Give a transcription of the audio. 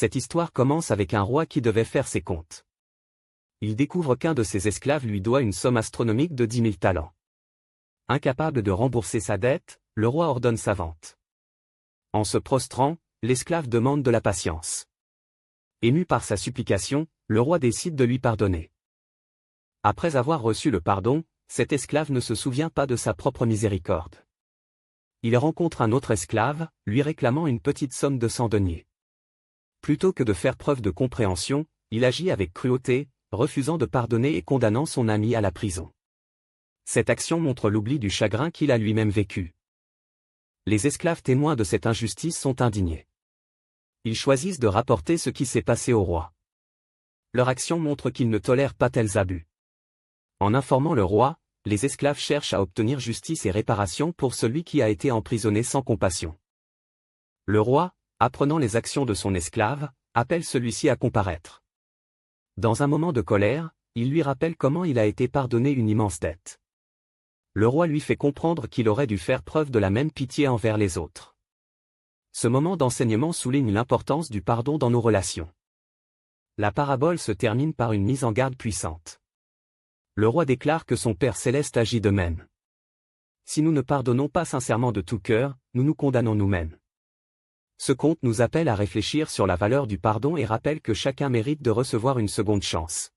Cette histoire commence avec un roi qui devait faire ses comptes. Il découvre qu'un de ses esclaves lui doit une somme astronomique de 10 000 talents. Incapable de rembourser sa dette, le roi ordonne sa vente. En se prostrant, l'esclave demande de la patience. Ému par sa supplication, le roi décide de lui pardonner. Après avoir reçu le pardon, cet esclave ne se souvient pas de sa propre miséricorde. Il rencontre un autre esclave, lui réclamant une petite somme de 100 deniers. Plutôt que de faire preuve de compréhension, il agit avec cruauté, refusant de pardonner et condamnant son ami à la prison. Cette action montre l'oubli du chagrin qu'il a lui-même vécu. Les esclaves témoins de cette injustice sont indignés. Ils choisissent de rapporter ce qui s'est passé au roi. Leur action montre qu'ils ne tolèrent pas tels abus. En informant le roi, les esclaves cherchent à obtenir justice et réparation pour celui qui a été emprisonné sans compassion. Le roi, apprenant les actions de son esclave, appelle celui-ci à comparaître. Dans un moment de colère, il lui rappelle comment il a été pardonné une immense dette. Le roi lui fait comprendre qu'il aurait dû faire preuve de la même pitié envers les autres. Ce moment d'enseignement souligne l'importance du pardon dans nos relations. La parabole se termine par une mise en garde puissante. Le roi déclare que son Père céleste agit de même. Si nous ne pardonnons pas sincèrement de tout cœur, nous nous condamnons nous-mêmes. Ce conte nous appelle à réfléchir sur la valeur du pardon et rappelle que chacun mérite de recevoir une seconde chance.